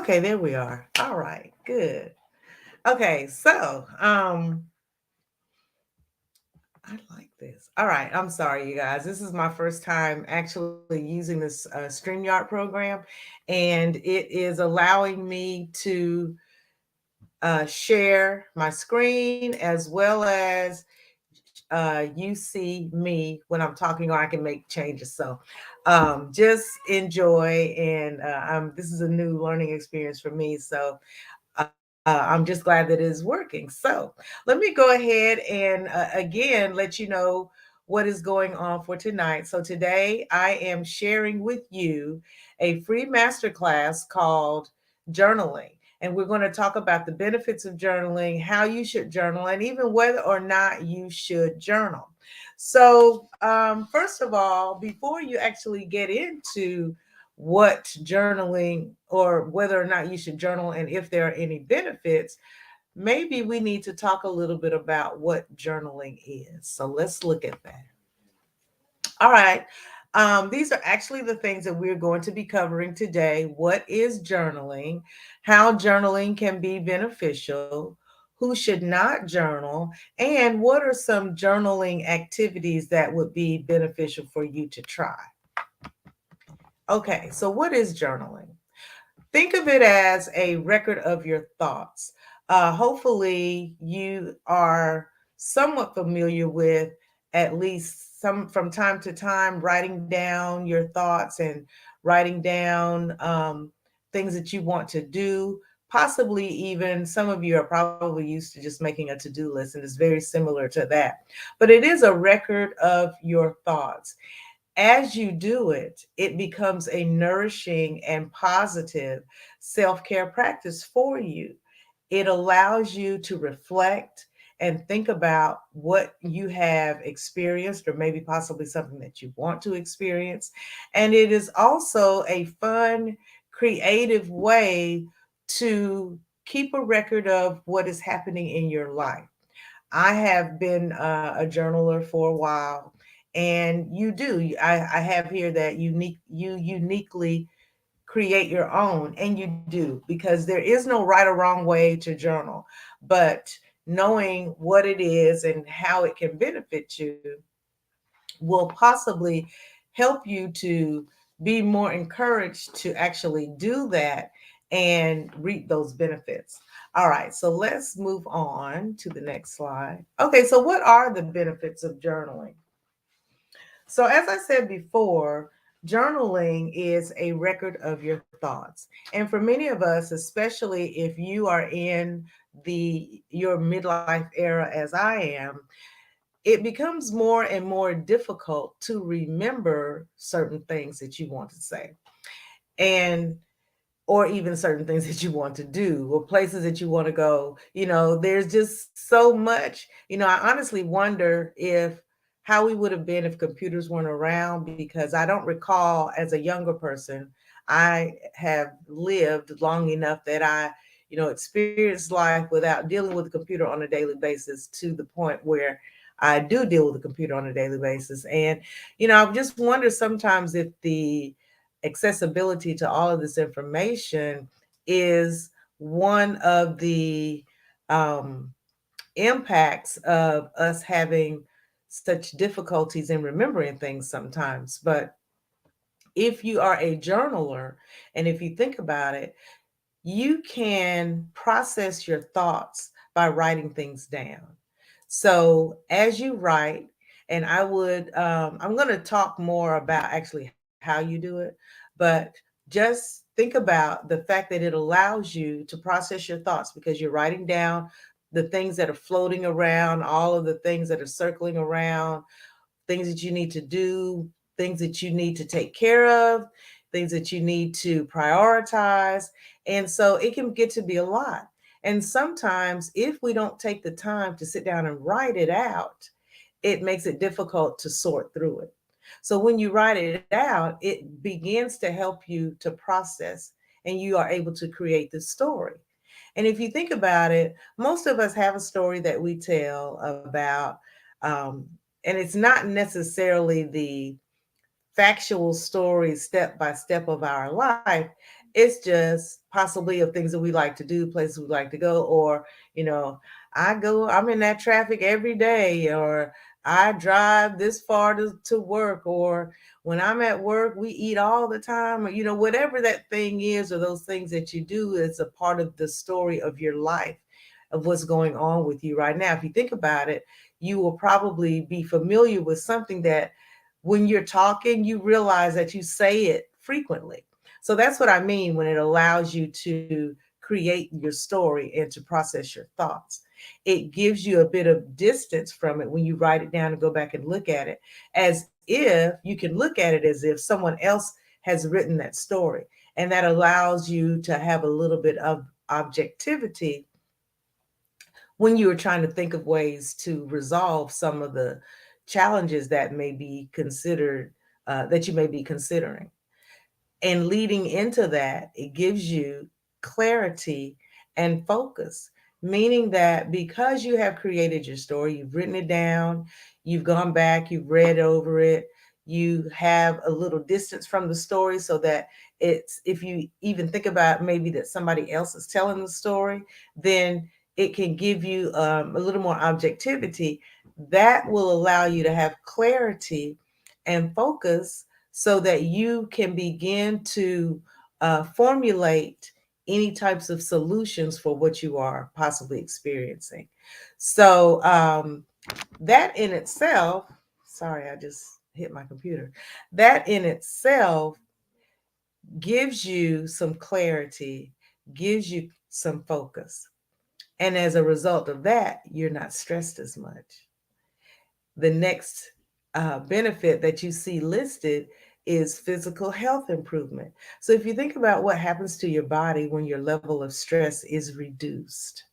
Okay, there we are. All right, good. Okay, so I like this. All right, I'm sorry, you guys. This is my first time actually using this StreamYard program, and it is allowing me to share my screen as well as you see me when I'm talking, or I can make changes. So just enjoy. And this is a new learning experience for me. So I'm just glad that it is working. So let me go ahead and again let you know what is going on for tonight. So today I am sharing with you a free masterclass called Journaling. And we're going to talk about the benefits of journaling, how you should journal, and even whether or not you should journal. So, first of all, before you actually get into what journaling or whether or not you should journal and if there are any benefits, maybe we need to talk a little bit about what journaling is. So let's look at that. All right. These are actually the things that we're going to be covering today. What is journaling? How journaling can be beneficial? Who should not journal? And what are some journaling activities that would be beneficial for you to try? Okay, so what is journaling? Think of it as a record of your thoughts. Hopefully, you are somewhat familiar with at least some from time to time writing down your thoughts and writing down things that you want to do. Possibly, even some of you are probably used to just making a to do list, and it's very similar to that. But it is a record of your thoughts. As you do it, it becomes a nourishing and positive self care practice for you. It allows you to reflect and think about what you have experienced, or maybe possibly something that you want to experience. And it is also a fun, creative way to keep a record of what is happening in your life. I have been a journaler for a while, and you do. I have here that you uniquely create your own, and you do, because there is no right or wrong way to journal, but knowing what it is and how it can benefit you will possibly help you to be more encouraged to actually do that and reap those benefits. All right, so let's move on to the next slide. Okay, so what are the benefits of journaling? So, as I said before, journaling is a record of your thoughts. And for many of us, especially if you are in your midlife era as I am, it becomes more and more difficult to remember certain things that you want to say, and or even certain things that you want to do, or places that you want to go. There's just so much. I honestly wonder if how we would have been if computers weren't around, because I don't recall, as a younger person, I have lived long enough that I experienced life without dealing with the computer on a daily basis, to the point where I do deal with the computer on a daily basis. And I just wonder sometimes if the accessibility to all of this information is one of the um, impacts of us having such difficulties in remembering things sometimes. But if you are a journaler, and if you think about it, you can process your thoughts by writing things down. So as you write, and I'm going to talk more about actually how you do it, but just think about the fact that it allows you to process your thoughts, because you're writing down the things that are floating around, all of the things that are circling around, things that you need to do, things that you need to take care of, things that you need to prioritize. And so it can get to be a lot. And sometimes, if we don't take the time to sit down and write it out, it makes it difficult to sort through it. So when you write it out, it begins to help you to process, and you are able to create the story. And if you think about it, most of us have a story that we tell about, um, and it's not necessarily the factual story step by step of our life. It's just possibly of things that we like to do, places we like to go, or, you know, I'm in that traffic every day, or I drive this far to work, or when I'm at work, we eat all the time, or, whatever that thing is, or those things that you do is a part of the story of your life, of what's going on with you right now. If you think about it, you will probably be familiar with something that when you're talking, you realize that you say it frequently. So that's what I mean when it allows you to create your story and to process your thoughts. It gives you a bit of distance from it when you write it down and go back and look at it, as if you can look at it as if someone else has written that story. And that allows you to have a little bit of objectivity when you are trying to think of ways to resolve some of the challenges that may be considered, that you may be considering. And leading into that, it gives you clarity and focus, meaning that because you have created your story, you've written it down, you've gone back, you've read over it, you have a little distance from the story so that if you even think about maybe that somebody else is telling the story, then it can give you a little more objectivity that will allow you to have clarity and focus so that you can begin to formulate any types of solutions for what you are possibly experiencing. So, that in itself, sorry, I just hit my computer. That in itself gives you some clarity, gives you some focus. And as a result of that, you're not stressed as much. The next benefit that you see listed is physical health improvement. So, if you think about what happens to your body when your level of stress is reduced,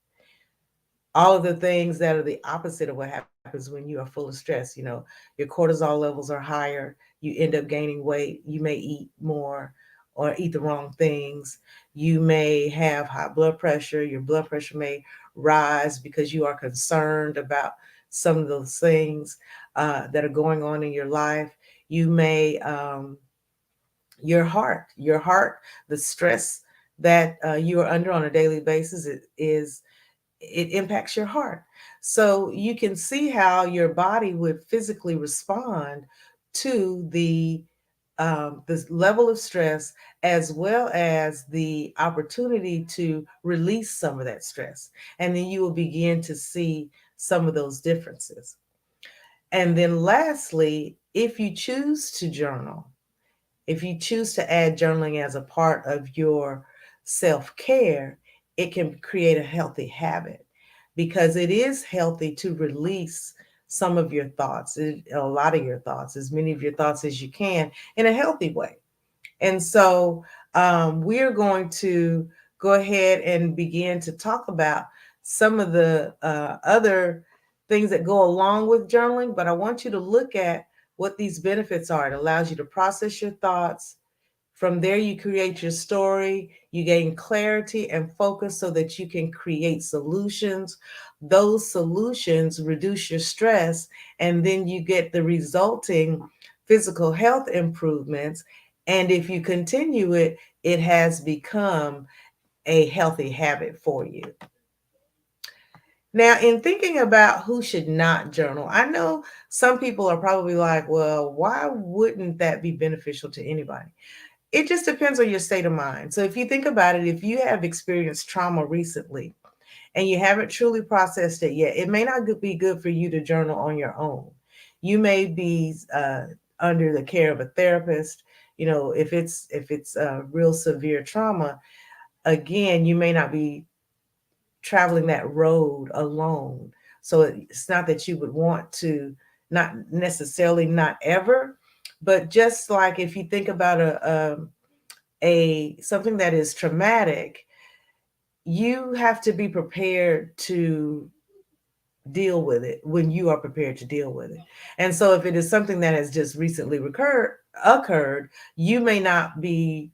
all of the things that are the opposite of what happens when you are full of stress, your cortisol levels are higher, you end up gaining weight, you may eat more or eat the wrong things, you may have high blood pressure, your blood pressure may rise because you are concerned about some of those things that are going on in your life. You may, your heart, the stress that you are under on a daily basis, it impacts your heart. So you can see how your body would physically respond to the level of stress, as well as the opportunity to release some of that stress. And then you will begin to see some of those differences. And then lastly, if you choose to journal, if you choose to add journaling as a part of your self care, it can create a healthy habit, because it is healthy to release some of your thoughts, a lot of your thoughts, as many of your thoughts as you can, in a healthy way. And so we're going to go ahead and begin to talk about some of the other things that go along with journaling. But I want you to look at what these benefits are. It allows you to process your thoughts. From there, you create your story, you gain clarity and focus so that you can create solutions. Those solutions reduce your stress, and then you get the resulting physical health improvements. And if you continue it, it has become a healthy habit for you. Now, in thinking about who should not journal, I know some people are probably like, well, why wouldn't that be beneficial to anybody? It just depends on your state of mind. So if you think about it, if you have experienced trauma recently and you haven't truly processed it yet, it may not be good for you to journal on your own. You may be under the care of a therapist. If it's real severe trauma, again, you may not be traveling that road alone. So it's not that you would want to, not necessarily, not ever, but just like if you think about a something that is traumatic, you have to be prepared to deal with it when you are prepared to deal with it. And so if it is something that has just recently occurred, you may not be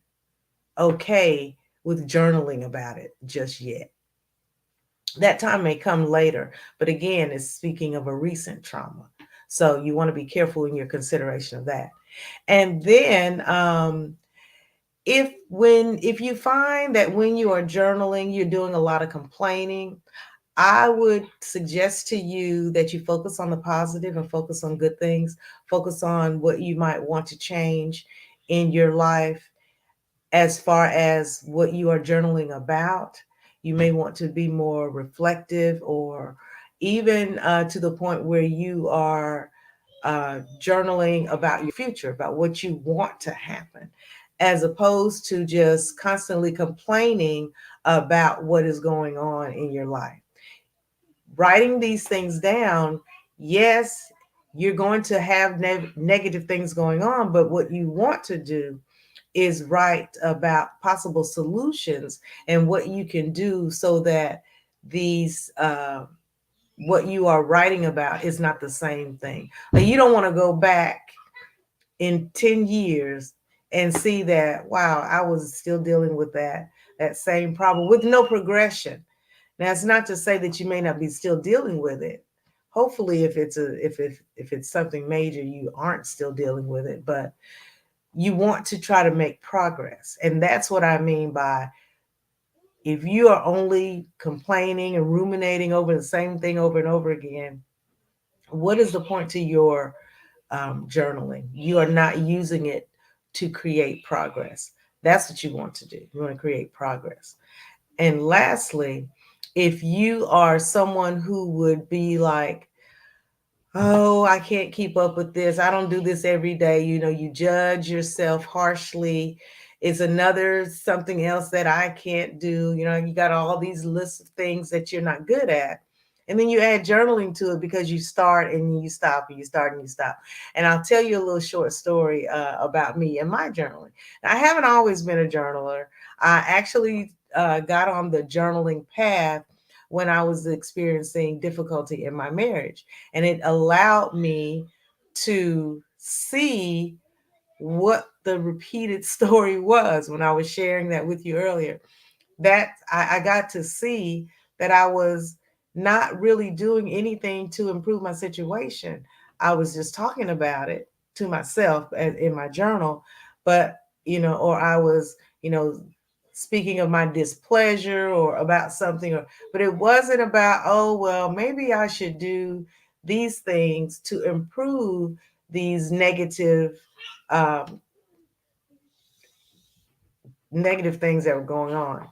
okay with journaling about it just yet. That time may come later, but again, it's speaking of a recent trauma. So you want to be careful in your consideration of that. And then If you find that when you are journaling, you're doing a lot of complaining, I would suggest to you that you focus on the positive and focus on good things, focus on what you might want to change in your life as far as what you are journaling about. You may want to be more reflective, or even to the point where you are journaling about your future, about what you want to happen, as opposed to just constantly complaining about what is going on in your life. Writing these things down, yes, you're going to have negative things going on, but what you want to do is write about possible solutions and what you can do so that these what you are writing about is not the same thing. Like, you don't want to go back in 10 years and see that, wow, I was still dealing with that same problem with no progression. Now, it's not to say that you may not be still dealing with it. Hopefully, if it's something major, you aren't still dealing with it, but you want to try to make progress. And that's what I mean by, if you are only complaining and ruminating over the same thing over and over again, what is the point to your journaling? You are not using it to create progress. That's what you want to do. You want to create progress. And lastly, if you are someone who would be like, oh, I can't keep up with this, I don't do this every day, you judge yourself harshly. It's another something else that I can't do. You got all these lists of things that you're not good at. And then you add journaling to it because you start and you stop, and you start and you stop. And I'll tell you a little short story about me and my journaling. I haven't always been a journaler. I actually got on the journaling path when I was experiencing difficulty in my marriage. And it allowed me to see what the repeated story was when I was sharing that with you earlier. That I got to see that I was not really doing anything to improve my situation. I was just talking about it to myself in my journal, but or I was, speaking of my displeasure or about something, but it wasn't about, oh, well, maybe I should do these things to improve these um, negative things that were going on.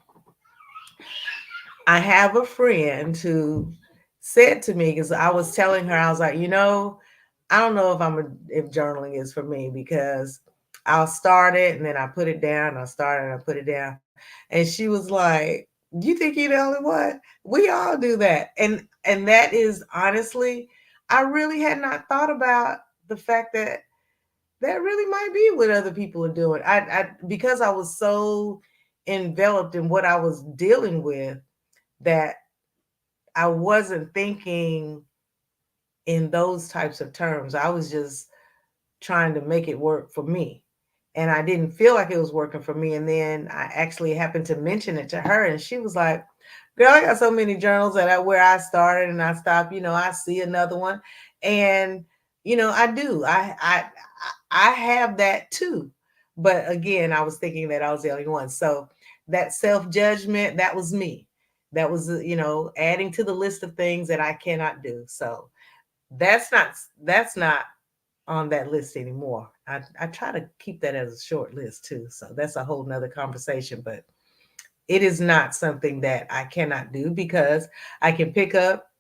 I have a friend who said to me, because I was telling her, I was like, I don't know if journaling is for me, because I'll start it and then I put it down. I'll start it and I put it down. And she was like, you think you're the only one? We all do that. And that is honestly, I really had not thought about the fact that that really might be what other people are doing. I because I was so enveloped in what I was dealing with, that I wasn't thinking in those types of terms. I was just trying to make it work for me. And I didn't feel like it was working for me. And then I actually happened to mention it to her, and she was like, girl, I got so many journals where I started and I stopped, I see another one. And, I do. I have that too. But again, I was thinking that I was the only one. So that self-judgment, that was me. That was, adding to the list of things that I cannot do. So that's not on that list anymore. I try to keep that as a short list too. So that's a whole nother conversation. But it is not something that I cannot do, because I can pick up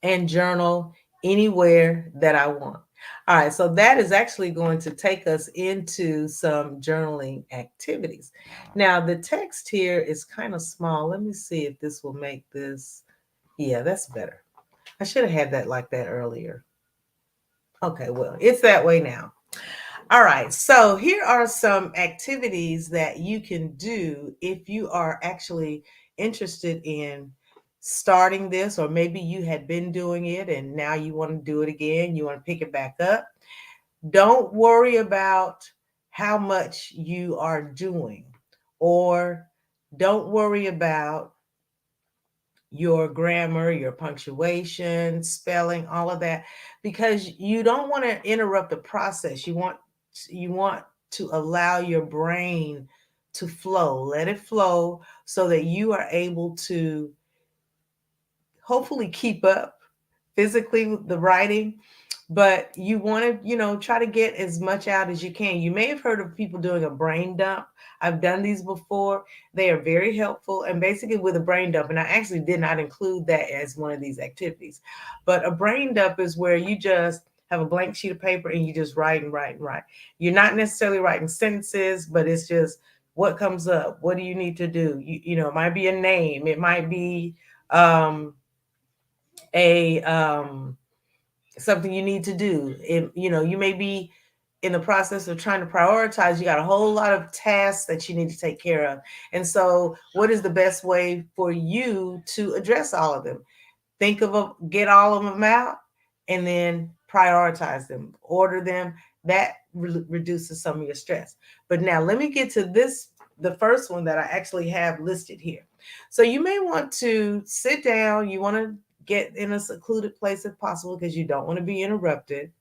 and journal anywhere that I want. All right, so that is actually going to take us into some journaling activities. Now, the text here is kind of small. Let me see if this will make this. Yeah, that's better. I should have had that like that earlier. Okay, well, it's that way now. All right, so here are some activities that you can do if you are actually interested in starting this, or maybe you had been doing it and now you want to do it again, you want to pick it back up. Don't worry about how much you are doing, or don't worry about your grammar, your punctuation, spelling, all of that, because you don't want to interrupt the process. You want to allow your brain to flow. Let it flow so that you are able to hopefully keep up physically with the writing, but you want to, try to get as much out as you can. You may have heard of people doing a brain dump. I've done these before. They are very helpful. And basically, with a brain dump, and I actually did not include that as one of these activities, but a brain dump is where you just have a blank sheet of paper and you just write and write and write. You're not necessarily writing sentences, but it's just what comes up. What do you need to do? It might be a name. It might be a something you need to do. You may be in the process of trying to prioritize. You got a whole lot of tasks that you need to take care of. And so what is the best way for you to address all of them? Think of them, get all of them out, and then prioritize them, order them. That reduces some of your stress. But now let me get to this, the first one that I actually have listed here. So you may want to sit down. You want to get in a secluded place if possible because you don't want to be interrupted.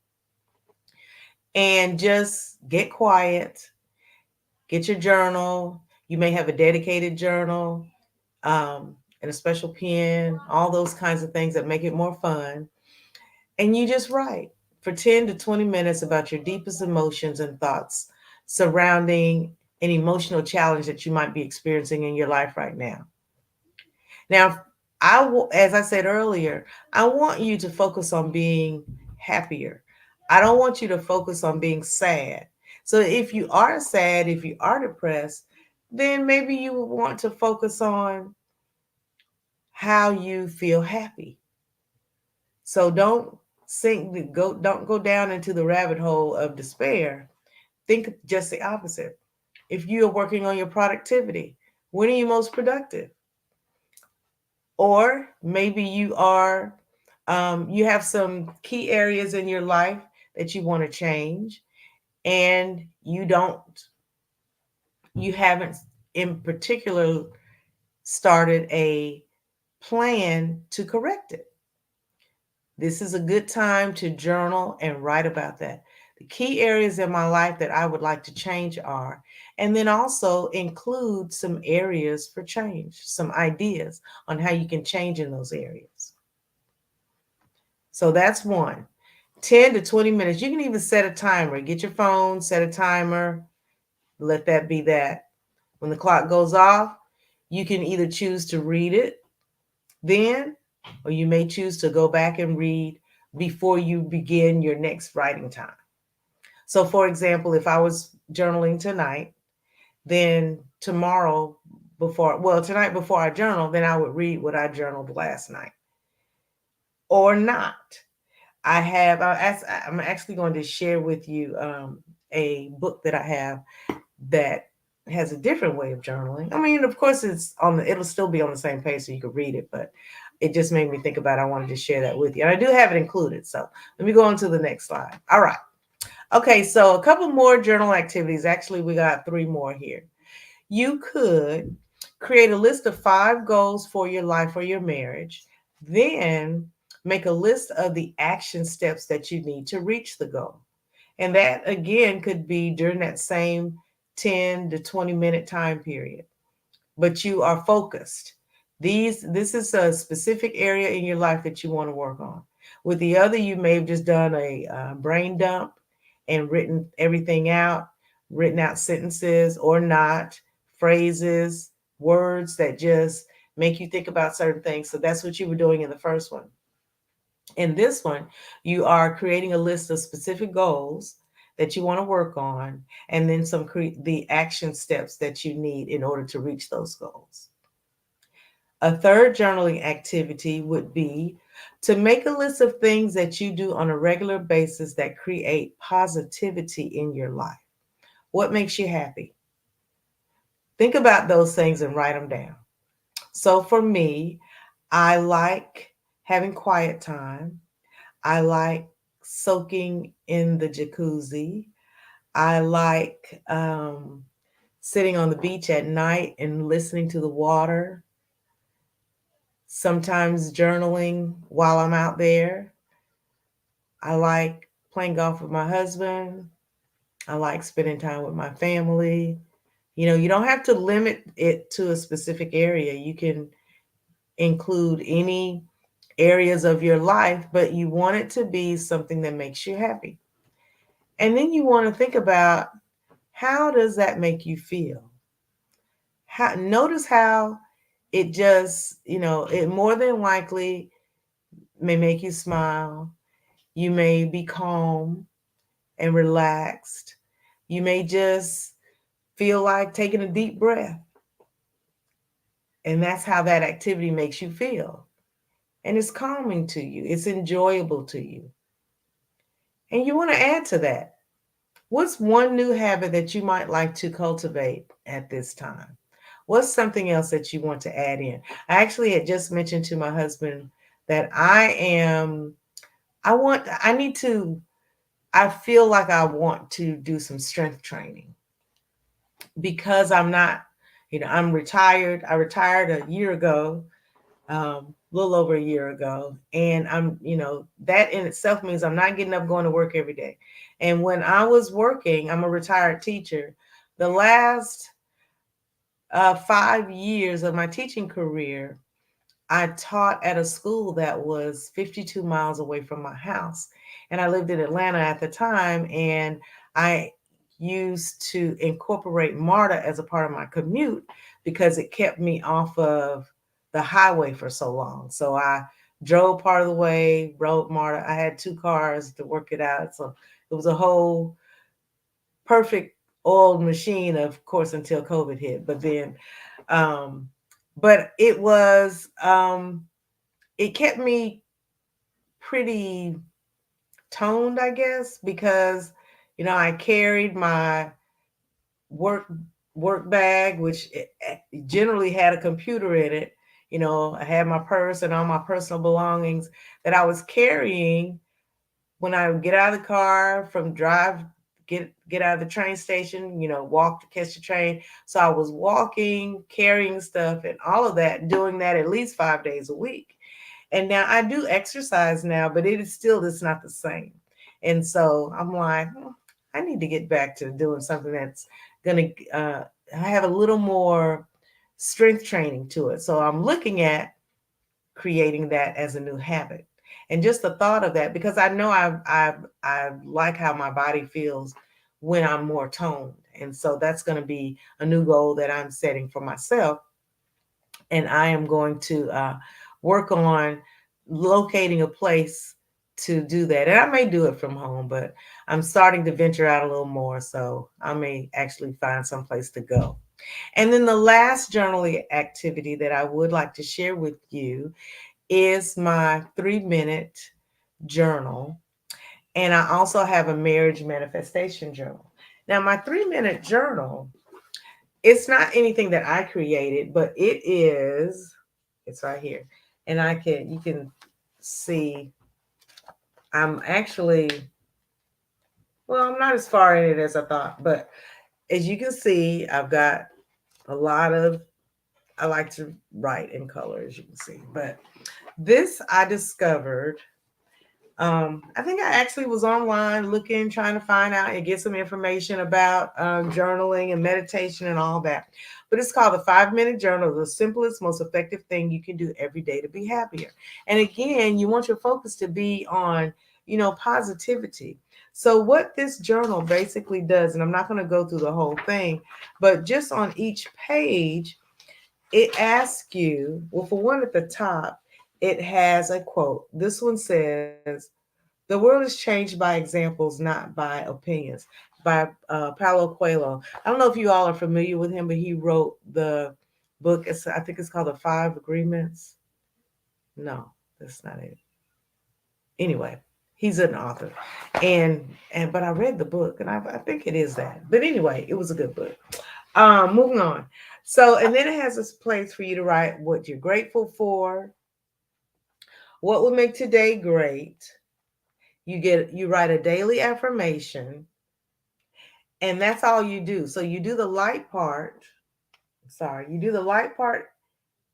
And just get quiet, get your journal. You may have a dedicated journal, and a special pen, all those kinds of things that make it more fun. And you just write for 10 to 20 minutes about your deepest emotions and thoughts surrounding an emotional challenge that you might be experiencing in your life right now. Now, as I said earlier, I want you to focus on being happier. I don't want you to focus on being sad. So if you are sad, if you are depressed, then maybe you would want to focus on how you feel happy. So don't go down into the rabbit hole of despair. Think just the opposite. If you are working on your productivity, when are you most productive? Or maybe you have some key areas in your life that you want to change, and you haven't in particular started a plan to correct it. This is a good time to journal and write about that. The key areas in my life that I would like to change are, and then also include some areas for change, some ideas on how you can change in those areas. So that's one. 10 to 20 minutes. You can even set a timer. Get your phone, set a timer, let that be that. When the clock goes off, you can either choose to read it then, or you may choose to go back and read before you begin your next writing time. So, for example, if I was journaling tonight, then tonight before I journal, then I would read what I journaled last night or not. I'm actually going to share with you a book that I have that has a different way of journaling. I mean, of course, it'll still be on the same page so you can read it, but it just made me think about it. I wanted to share that with you. And I do have it included. So let me go on to the next slide. All right. Okay, so a couple more journal activities. Actually, we got 3 more here. You could create a list of 5 goals for your life or your marriage, then make a list of the action steps that you need to reach the goal. And that again could be during that same 10 to 20-minute time period. But you are focused. This is a specific area in your life that you want to work on. With the other, you may have just done a brain dump and written everything out, written out sentences or not, phrases, words that just make you think about certain things. So that's what you were doing in the first one. In this one, you are creating a list of specific goals that you want to work on, and then the action steps that you need in order to reach those goals. A third journaling activity would be to make a list of things that you do on a regular basis that create positivity in your life. What makes you happy? Think about those things and write them down. So for me, I like having quiet time. I like soaking in the jacuzzi. I like sitting on the beach at night and listening to the water. Sometimes journaling while I'm out there. I like playing golf with my husband. I like spending time with my family. You don't have to limit it to a specific area. You can include any areas of your life, but you want it to be something that makes you happy. And then you want to think about, how does that make you feel? Notice how it just, it more than likely may make you smile. You may be calm and relaxed. You may just feel like taking a deep breath. And that's how that activity makes you feel. And it's calming to you, it's enjoyable to you. And you want to add to that. What's one new habit that you might like to cultivate at this time? What's something else that you want to add in? I actually had just mentioned to my husband that I need to, I feel like I want to do some strength training because I'm not, I'm retired. I retired a year ago, a little over a year ago. And that in itself means I'm not getting up going to work every day. And when I was working, I'm a retired teacher. The last 5 years of my teaching career, I taught at a school that was 52 miles away from my house. And I lived in Atlanta at the time. And I used to incorporate MARTA as a part of my commute because it kept me off of the highway for so long. So I drove part of the way, rode MARTA. I had two cars to work it out. So it was a whole perfect oiled machine, of course, until COVID hit. Um, but it kept me pretty toned, I guess, because I carried my work work bag, which generally had a computer in it. I had my purse and all my personal belongings that I was carrying when I would get out of the car from drive, get out of the train station, walk to catch the train. So I was walking, carrying stuff and all of that, doing that at least 5 days a week. And now I do exercise now, but it's not the same. And so I'm like, I need to get back to doing something that's going to have a little more strength training to it. So I'm looking at creating that as a new habit. And just the thought of that, because I know I like how my body feels when I'm more toned. And so that's going to be a new goal that I'm setting for myself. And I am going to work on locating a place to do that. And I may do it from home, but I'm starting to venture out a little more. So I may actually find some place to go. And then the last journaling activity that I would like to share with you is my 3-minute journal. And I also have a marriage manifestation journal. Now, my 3-minute journal, it's not anything that I created, but it's right here. And you can see, I'm actually, well, I'm not as far in it as I thought, but as you can see, I've got a lot of, I like to write in color, as you can see. But this I discovered. I think I actually was online looking, trying to find out and get some information about journaling and meditation and all that. But it's called the 5-minute journal, the simplest, most effective thing you can do every day to be happier. And again, you want your focus to be on, positivity. So what this journal basically does, and I'm not going to go through the whole thing, but just on each page, it asks you, well, for one at the top, it has a quote. This one says, "The world is changed by examples, not by opinions," by Paulo Coelho. I don't know if you all are familiar with him, but he wrote the book. I think it's called The Five Agreements. No, that's not it. Anyway, he's an author, and but I read the book, and I think it is that. But anyway, it was a good book. Moving on. So, and then it has this place for you to write what you're grateful for, what will make today great. You write a daily affirmation, and that's all you do. So you do the light part. Sorry, you do the light part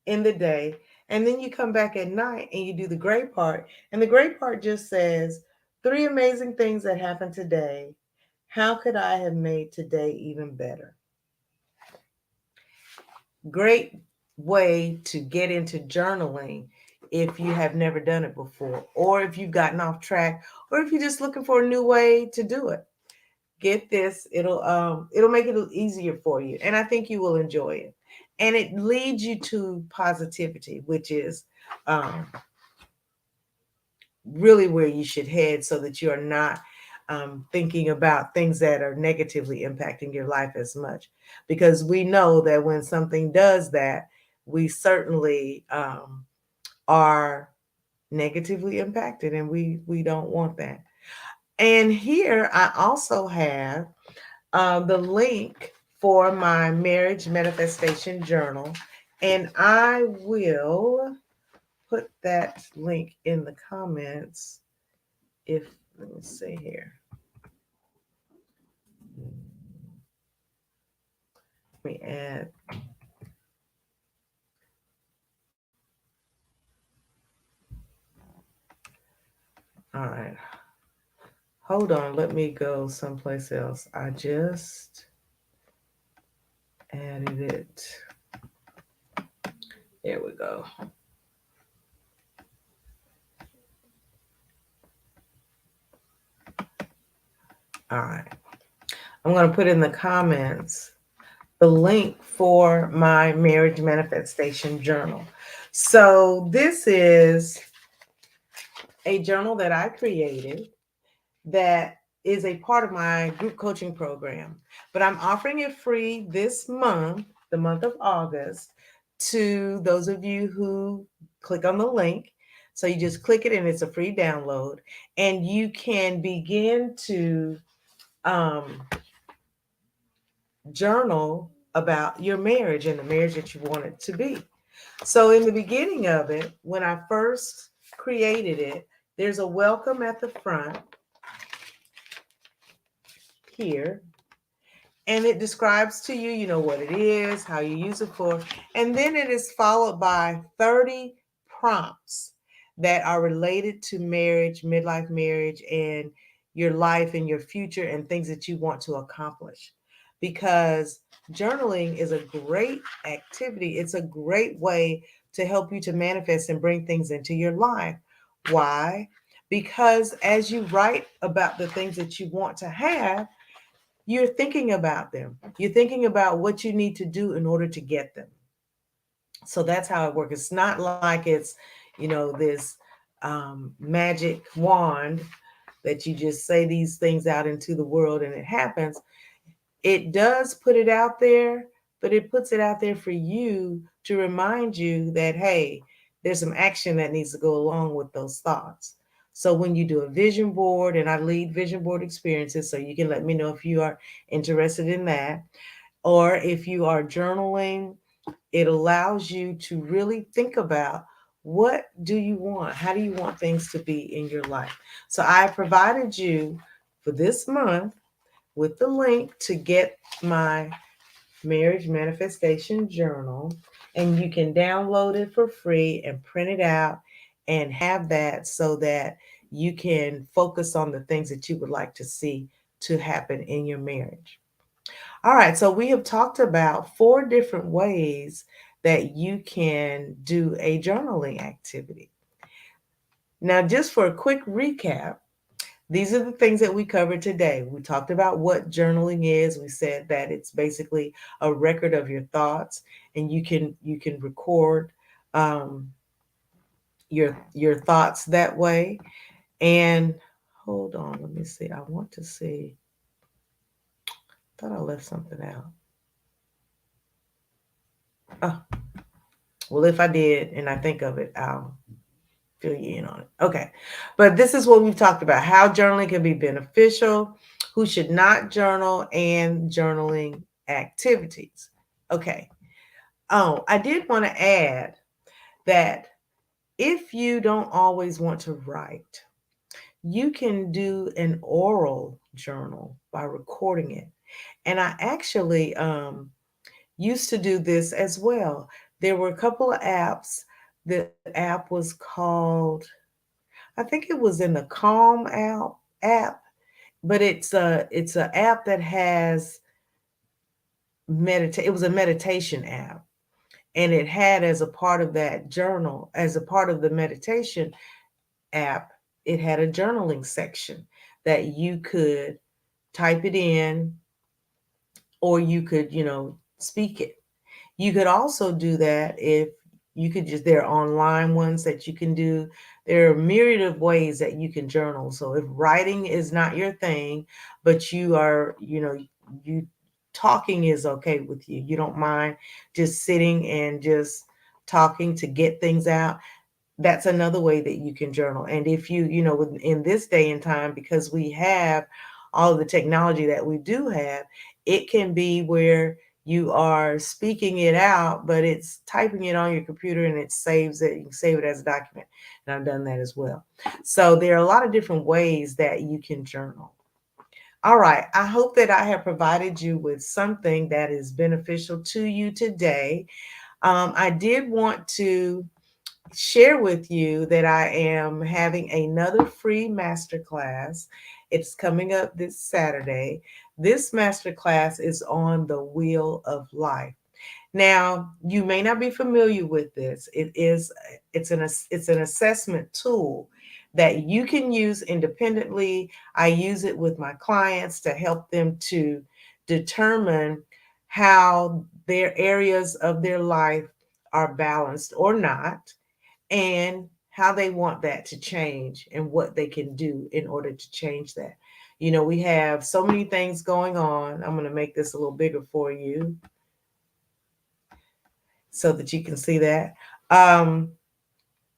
in the day, and then you come back at night and you do the gray part. And the gray part just says 3 amazing things that happened today. How could I have made today even better? Great way to get into journaling if you have never done it before, or if you've gotten off track, or if you're just looking for a new way to do it. Get this, it'll make it easier for you, and I think you will enjoy it. And it leads you to positivity, which is um, really where you should head so that you are not thinking about things that are negatively impacting your life as much. Because we know that when something does that, we certainly are negatively impacted, and we don't want that. And here I also have the link for my marriage manifestation journal, and I will put that link in the comments. If let me see here. Let me add. All right. Hold on. Let me go someplace else. I just added it. There we go. All right. I'm going to put in the comments the link for my marriage manifestation journal. So, this is a journal that I created that is a part of my group coaching program. But I'm offering it free this month, the month of August, to those of you who click on the link. So you just click it and it's a free download, and you can begin to um, journal about your marriage and the marriage that you want it to be. So, in the beginning of it, when I first created it, there's a welcome at the front here, and it describes to you, you know, what it is, how you use it for, and then it is followed by 30 prompts that are related to marriage, midlife marriage, and your life and your future and things that you want to accomplish. Because journaling is a great activity, it's a great way to help you to manifest and bring things into your life. Why? Because as you write about the things that you want to have, you're thinking about them. You're thinking about what you need to do in order to get them. So that's how it works. It's not like it's, you know, this magic wand that you just say these things out into the world and it happens. It does put it out there, but it puts it out there for you to remind you that, hey, there's some action that needs to go along with those thoughts. So when you do a vision board, and I lead vision board experiences, so you can let me know if you are interested in that, or if you are journaling, it allows you to really think about what do you want? How do you want things to be in your life? So I provided you for this month with the link to get my marriage manifestation journal, and you can download it for free and print it out and have that so that you can focus on the things that you would like to see to happen in your marriage. All right, so we have talked about 4 different ways that you can do a journaling activity. Now, just for a quick recap, these are the things that we covered today. We talked about what journaling is. We said that it's basically a record of your thoughts, and you can record um, your thoughts that way. And hold on, let me see. I want to see. Thought I left something out. Oh, well, if I did and I think of it, I'll fill you in on it. Okay. But this is what we've talked about: how journaling can be beneficial, who should not journal, and journaling activities. Okay. Oh, I did want to add that if you don't always want to write, you can do an oral journal by recording it. And I actually used to do this as well. There were a couple of apps. The app was called, I think it was in the Calm app. but it's a app that has meditate. It was a meditation app, and it had as a part of that journal, as a part of the meditation app, it had a journaling section that you could type it in, or you could, speak it. You could also do that if you could just, there are online ones that you can do. There are a myriad of ways that you can journal. So if writing is not your thing, but you are, you talking is okay with you, you don't mind just sitting and just talking to get things out, that's another way that you can journal. And if in this day and time, because we have all of the technology that we do have, it can be where you are speaking it out, but it's typing it on your computer and it saves it. You can save it as a document. And I've done that as well. So there are a lot of different ways that you can journal. All right. I hope that I have provided you with something that is beneficial to you today. I did want to share with you that I am having another free masterclass. It's coming up this Saturday. This masterclass is on the wheel of life. Now, you may not be familiar with this. It's an assessment tool that you can use independently. I use it with my clients to help them to determine how their areas of their life are balanced or not, and how they want that to change and what they can do in order to change that. We have so many things going on. I'm going to make this a little bigger for you so that you can see that. Um,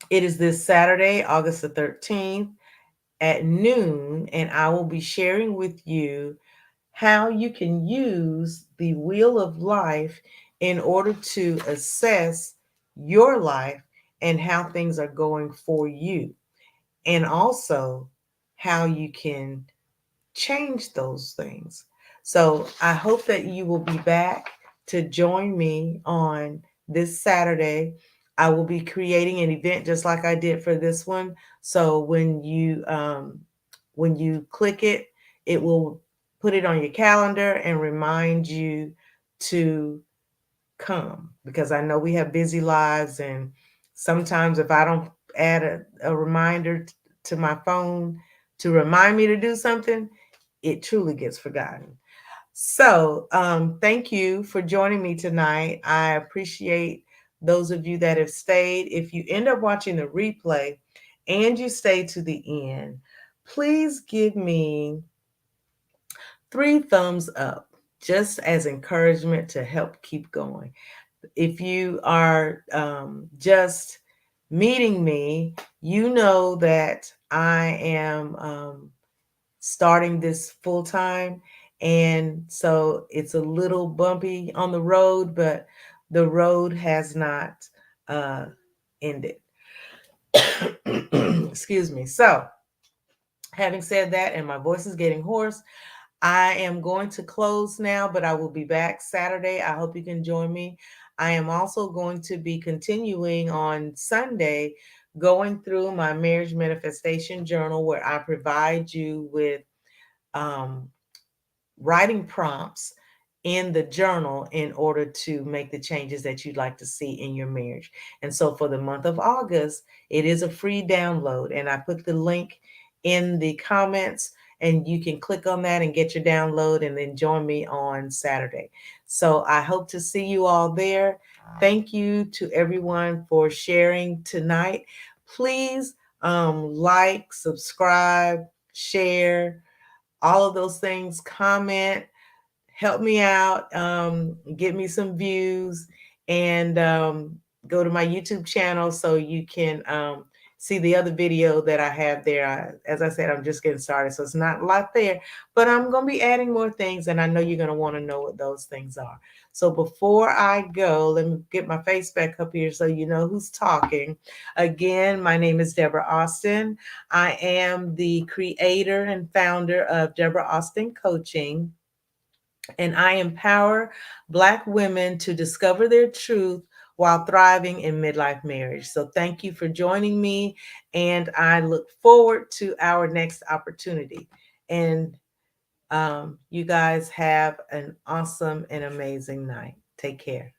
it is this Saturday, August the 13th at noon, and I will be sharing with you how you can use the wheel of life in order to assess your life and how things are going for you, and also how you can change those things. So I hope that you will be back to join me on this Saturday. I will be creating an event just like I did for this one. So when you click it, it will put it on your calendar and remind you to come, because I know we have busy lives, and sometimes if I don't add a reminder to my phone to remind me to do something, it truly gets forgotten. So, thank you for joining me tonight. I appreciate those of you that have stayed. If you end up watching the replay and you stay to the end, please give me 3 thumbs up just as encouragement to help keep going. If you are just meeting me, you know that I am starting this full time. And so it's a little bumpy on the road, but the road has not uh, ended. Excuse me. So, having said that, and my voice is getting hoarse, I am going to close now, but I will be back Saturday. I hope you can join me. I am also going to be continuing on Sunday, going through my marriage manifestation journal, where I provide you with um, writing prompts in the journal in order to make the changes that you'd like to see in your marriage. And so for the month of August, it is a free download. And I put the link in the comments, and you can click on that and get your download and then join me on Saturday. So I hope to see you all there. Thank you to everyone for sharing tonight. Please like, subscribe, share, all of those things, comment, help me out, get me some views, and go to my YouTube channel so you can see the other video that I have there. As I said, I'm just getting started, so it's not a lot there, but I'm going to be adding more things, and I know you're going to want to know what those things are. So before I go, let me get my face back up here so you know who's talking. Again, my name is Deborah Austin. I am the creator and founder of Deborah Austin Coaching, and I empower Black women to discover their truth while thriving in midlife marriage. So thank you for joining me, and I look forward to our next opportunity. And You guys have an awesome and amazing night. Take care.